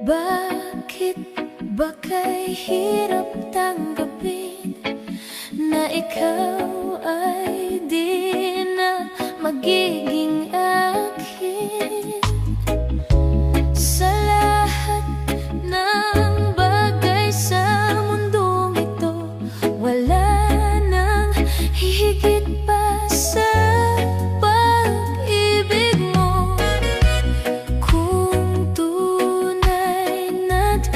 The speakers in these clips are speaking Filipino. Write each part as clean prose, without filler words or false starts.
Bakit ba kay hirap tanggapin na ikaw ay di na magiging akin? Sa lahat ng bagay sa mundong ito, wala nang hihigit pa sa pag-ibig mo. Kung tunay na't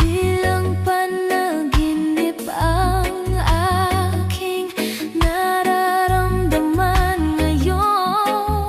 di lang panaginip ang aking nararamdaman ngayon,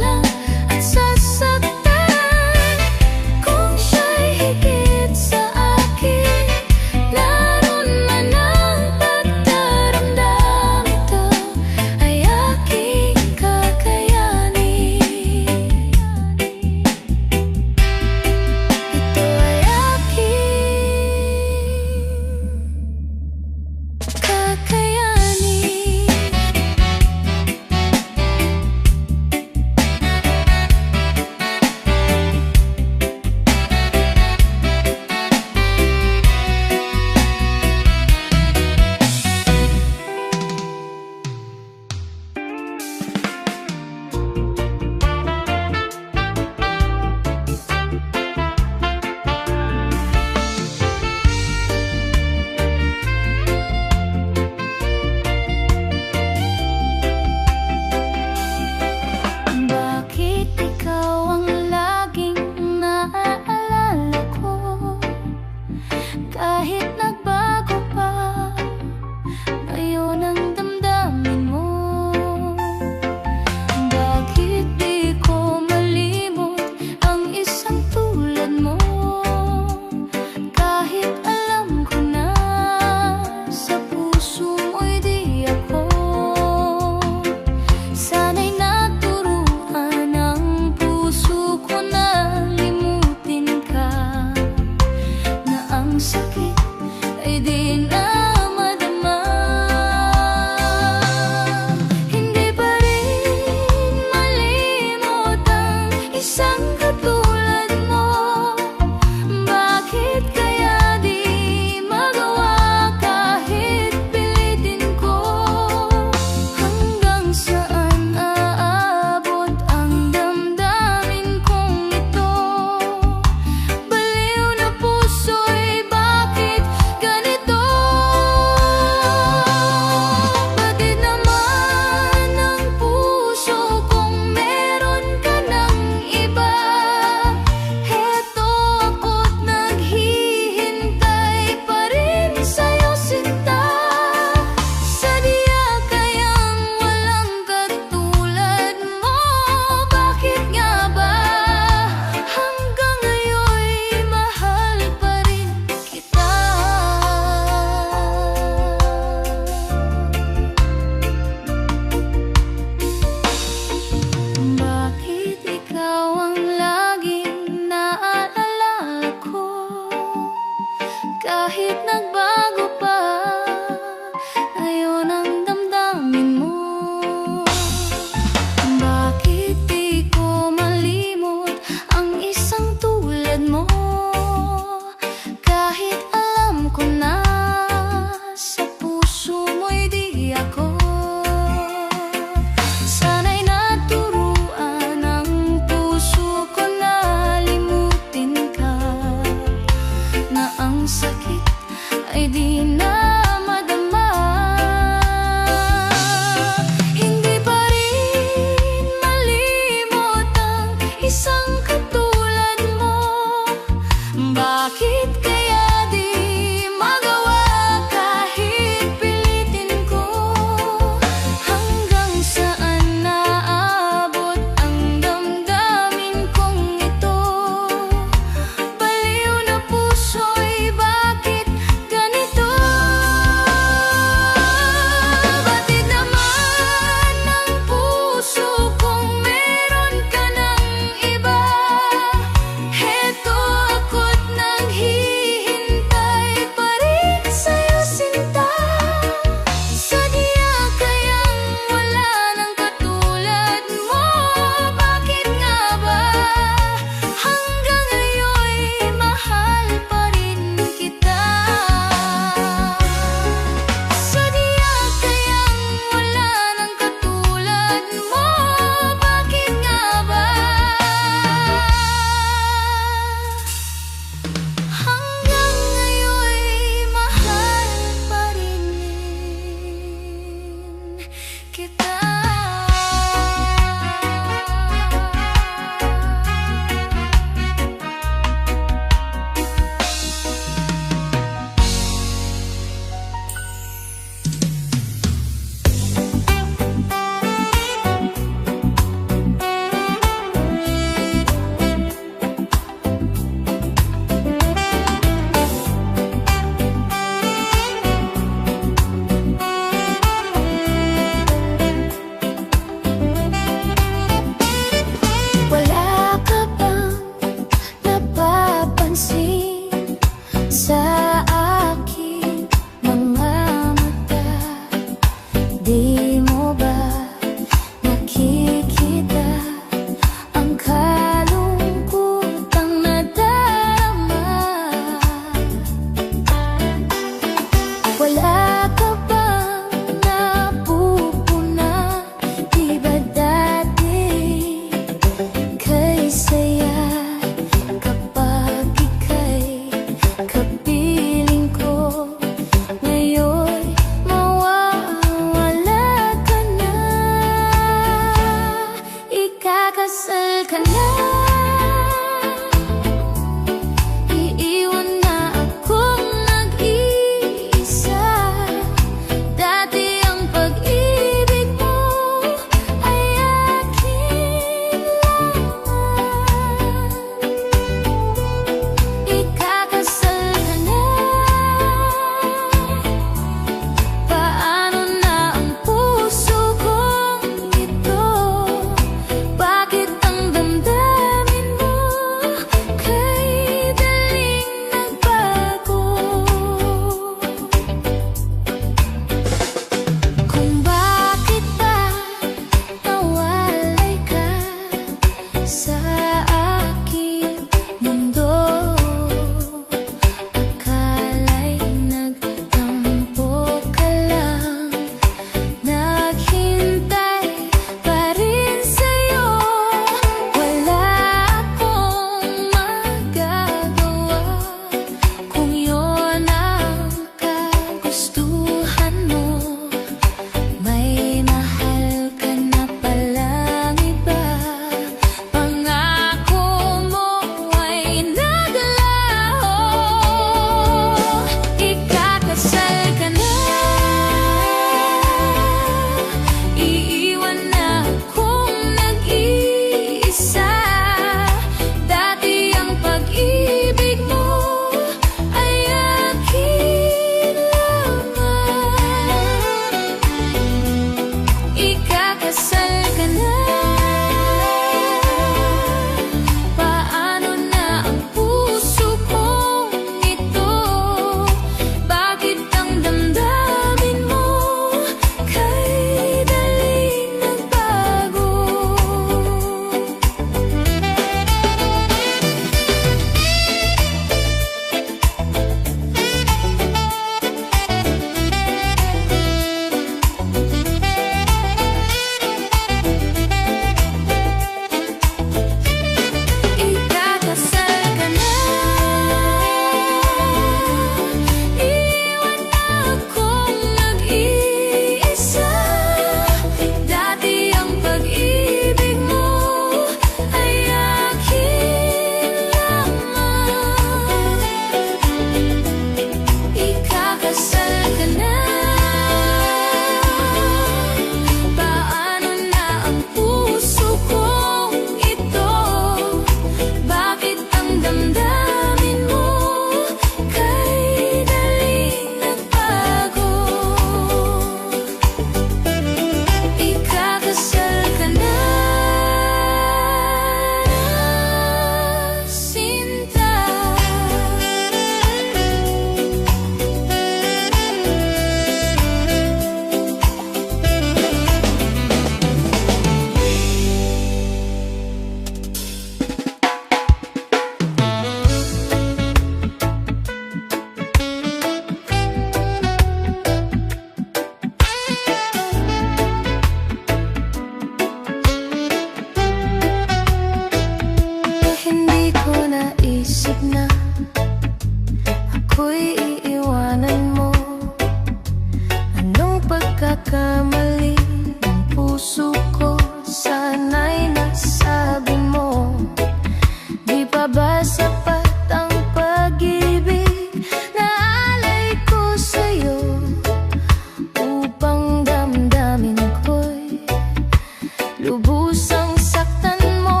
lubusang saktan mo?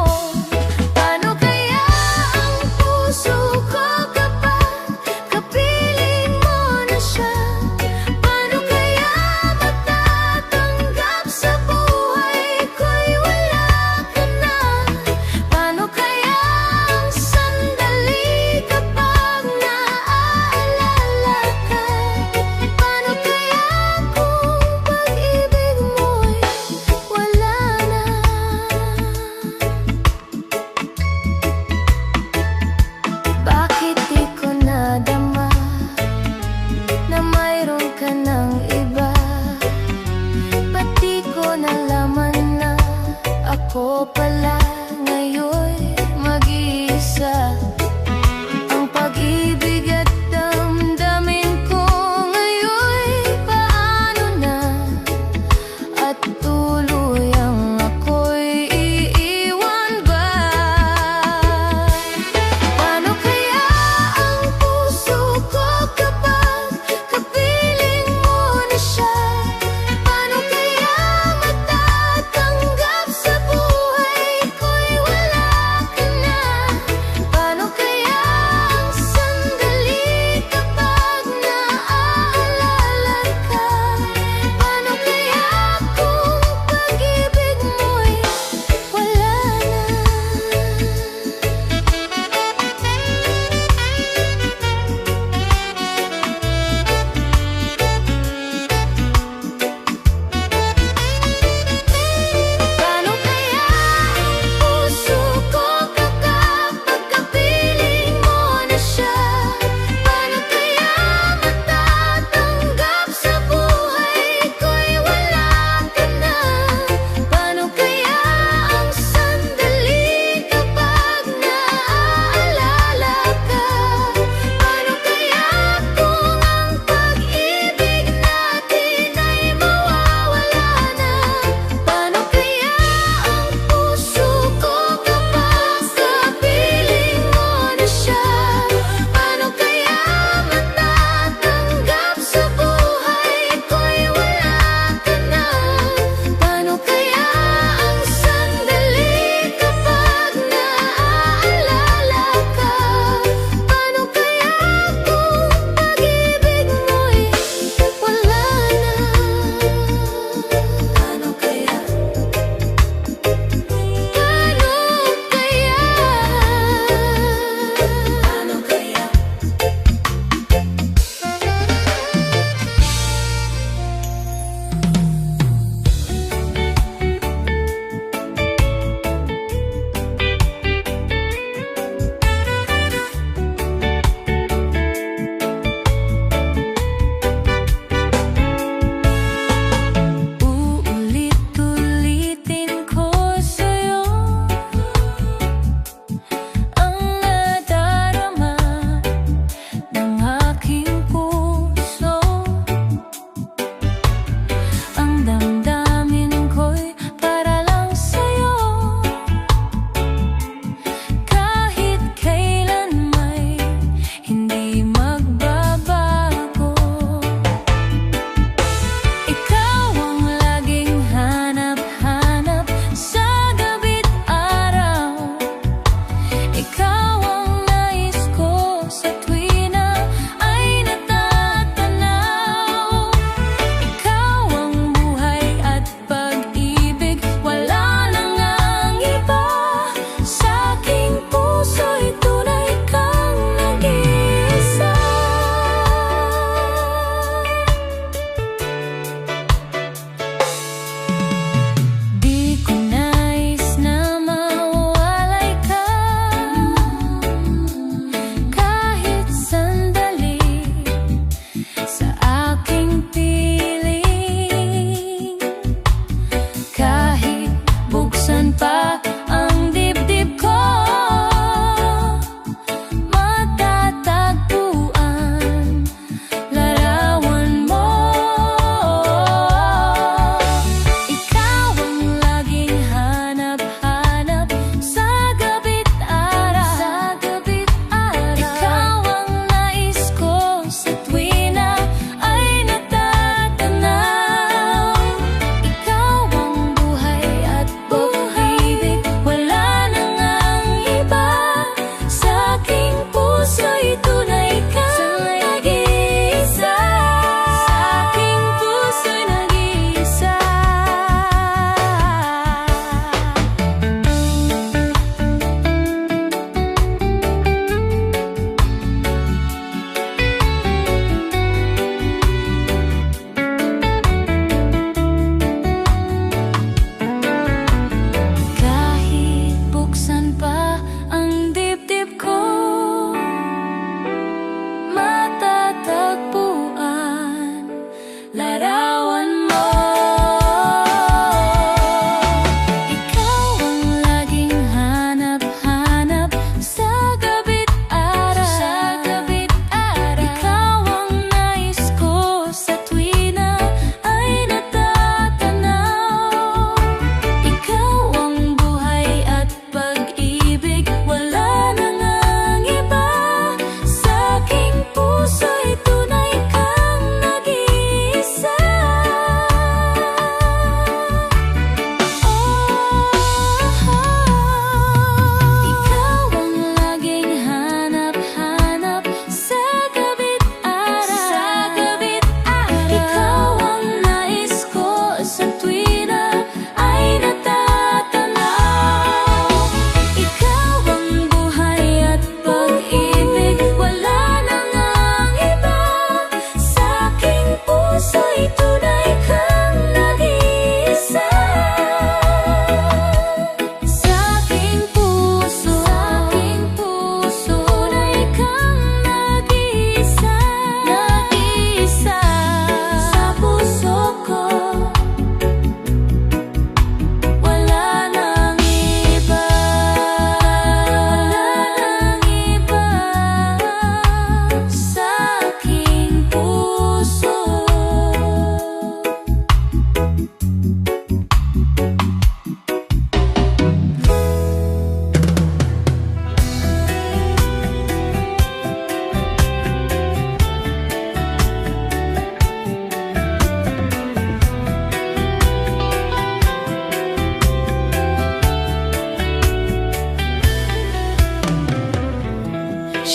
Paano kaya ang puso ko kapag kapiling mo na siya? Paano kaya matatanggap sa buhay ko'y wala ka na? Paano kaya ang sandali kapag naaalala ka? Paano kaya kung pag-ibig mo'y wala na? Bakit di ko nadama na mayroon ka ng iba? Ba't di ko nalaman na ako pala ngayon'y mag-iisa? Ang pag-ibig at damdamin ko ngayon'y paano na? At tuluyang ako'y iiwan ba? Paano kaya ang puso ko kapag kapiling mo na siya? Paano kaya matatanggap sa buhay ko'y wala ka na? Paano kaya ang sandali kapag naaalala ka? Paano kaya kung pag-ibig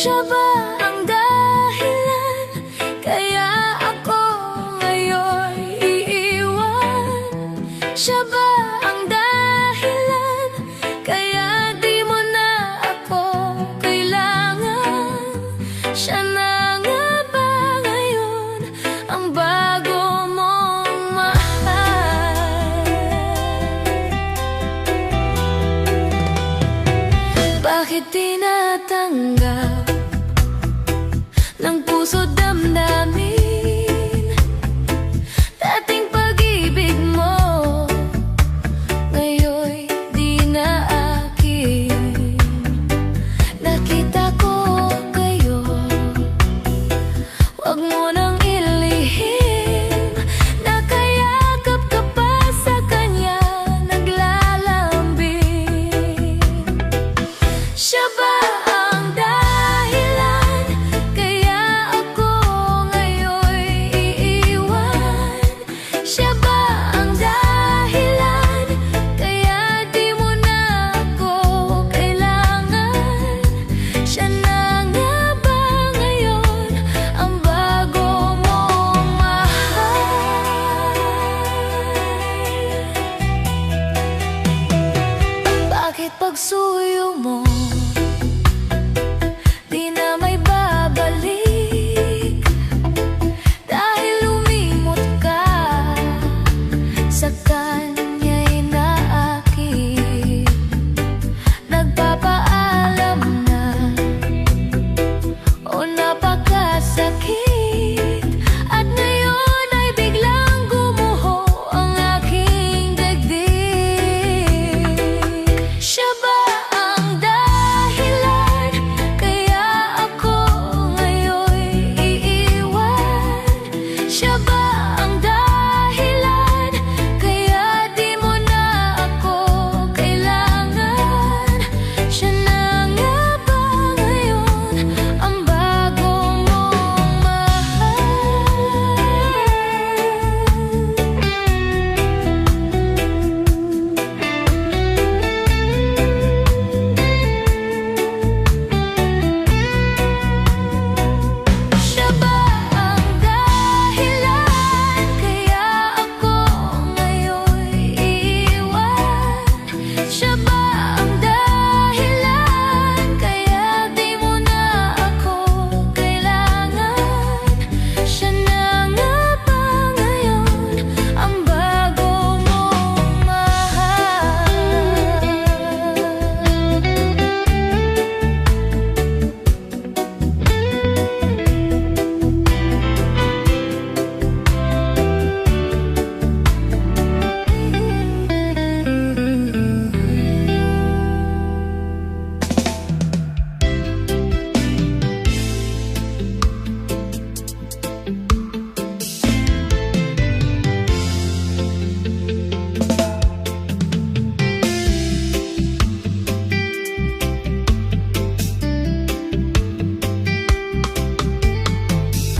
Siya ba ang dahilan kaya ako ngayon iiwan? Siya ba ang dahilan kaya di mo na ako kailangan? Siya na nga ba ngayon ang bago mong mahal? Bakit tinatanggap ng puso damdamin dating pag-ibig mo? Ngayon'y di na akin. Nakita ko kayo, wag mo nang ilihim. Nakayakap ka pa sa kanya, naglalambing. Siya ba ang dahilan kaya ako ngayon'y iiwan? Siya ba ang dahilan kaya di mo na ako kailangan? Siya na nga ba ngayon ang bago mong mahal? Bakit pagsuyo mo di na may babalik? Dahil lumimot ka sa kanya'y naakin. Nagpapaalam na o napakasakit, at ngayon ay biglang gumuho ang aking daigdig. Siya ba ang dahilan kaya ako ngayon'y iiwan? Siya ba ang dahilan kaya di mo na ako kailangan? Siya na nga ba ngayon ang bago mong mahal? Siya ba ang dahilan kaya ako ngayon'y iiwan? Siya ba ang dahilan kaya di mo na ako kailangan? Siya na nga ba ngayon ang bago mong mahal?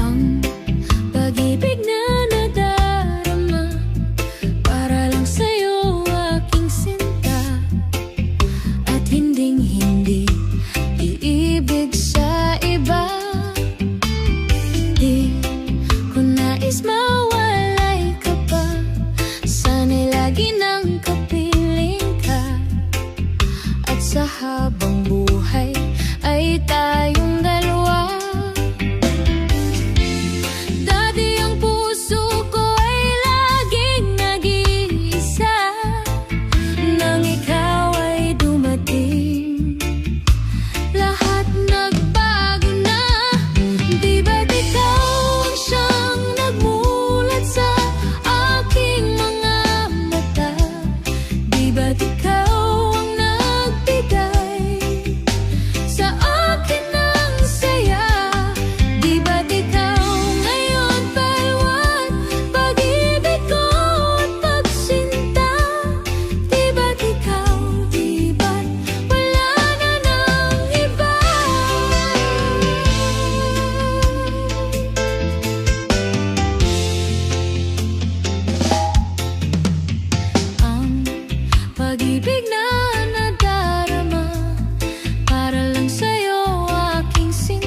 Ang pag-ibig na nadarama para lang sa'yo, aking sinta, at hinding-hindi iibig sa iba. Di ko nais mawalay ka pa, sana'y lagi nang kapiling ka, at sa habang buhay ay tayong dalawa. Dati ang puso ko ay laging nag-iisa nang ikaw ay dumating. Lahat nagbago na, di ba't ikaw ang siyang nagmulat sa aking mga mata? Di ba't ikaw ang nagbigay sa akin ng saya? Di ba't ikaw ngayon paliwan pag-ibig ko at pagsinta? Di ba't ikaw, di ba't wala na ng iba? Ang pag-ibig na nadarama para lang sa'yo, aking sinta,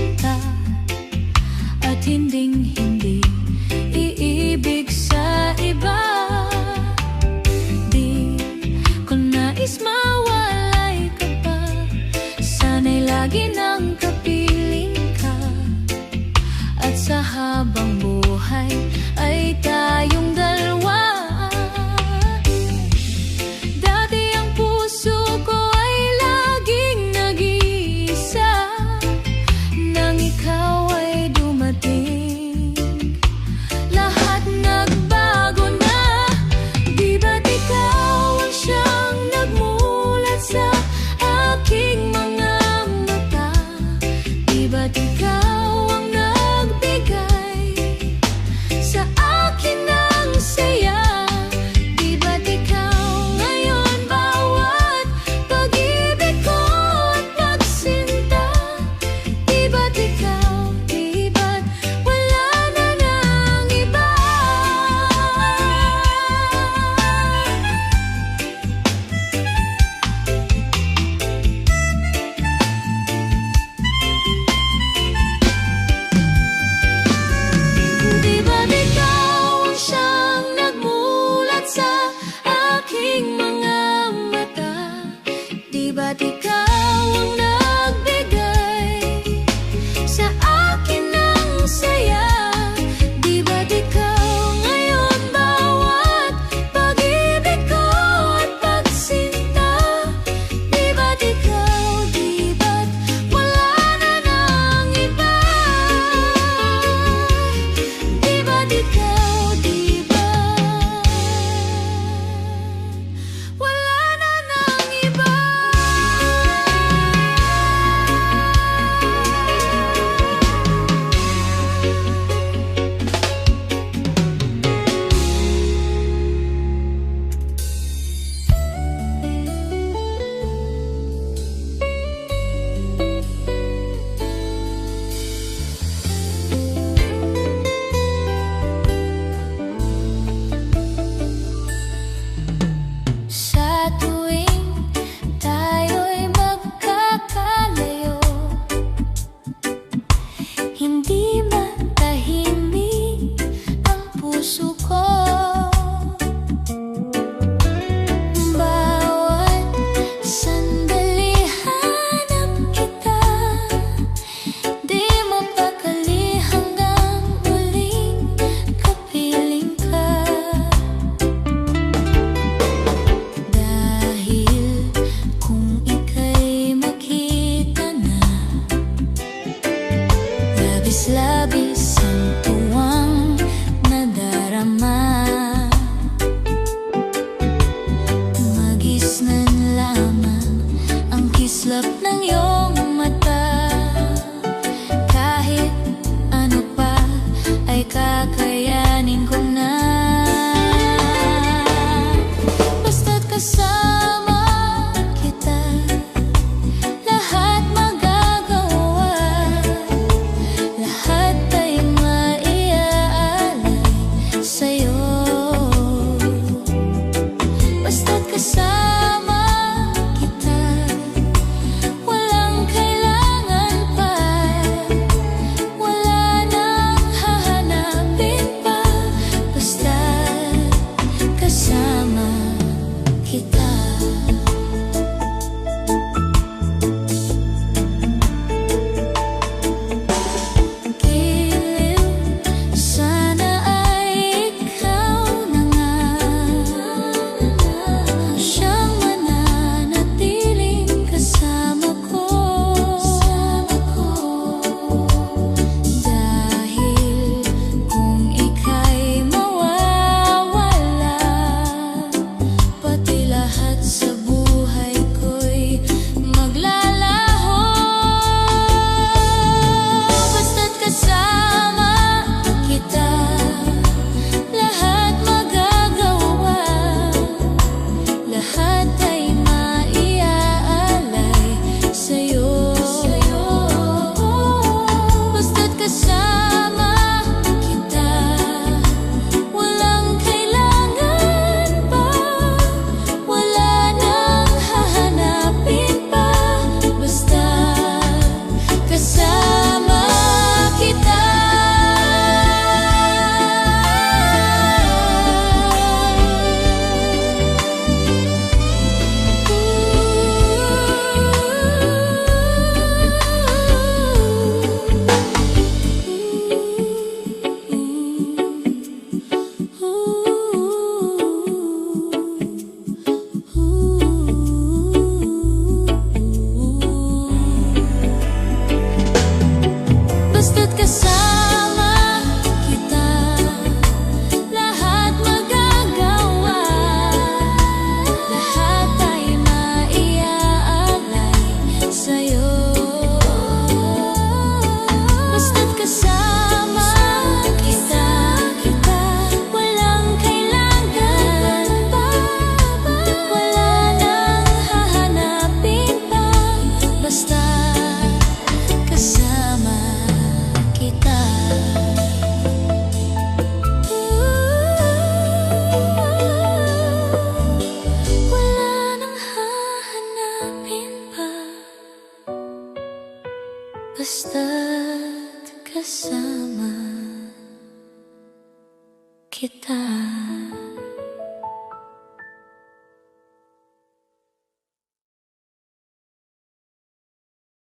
lagi nang kapiling ka. At sa habang buhay ay tayong dalawa. Dati ang puso ko ay laging nag-iisa nang ikaw ay dumating. Lahat nagbago na, di ba't ikaw ang siyang nagmulat sa aking mga mata? Di ba't ikaw ang nagbigay sa akin ng saya? Di ba't ikaw ngayon bawat pag-ibig ko at pagsinta? Di ba't ikaw, di ba't wala na ng iba? Di ba't ikaw ang siyang nagmulat sa aking mga mata? Di ba't ikaw ang nagbigay sa akin ng saya? Di ba't ikaw ngayon bawat pag-ibig ko at pagsinta? Di ba't ikaw, di ba't wala na ng iba? Di ba't ikaw, di ba't wala na ng iba? Sa tuwing tayo'y magkakalayo, hindi matahimik ang puso ko. Bawat sandali hanap kita, di mapakali hanggang muling kapiling ka. Dahil kung ika'y makita na, labis-labis ang tuwang nadarama. Magisnan lamang ang kislap ng iyong mata. Kahit ano pa ay kakayanin ko na. Basta't kasama kita, lahat magagawa. Lahat ay maiaalay sa'yo. Basta't kasama kita, walang kailangan pa, wala nang hahanapin pa. Basta't kasama kita. Giliw, sana ay ikaw na nga siyang kasama kita.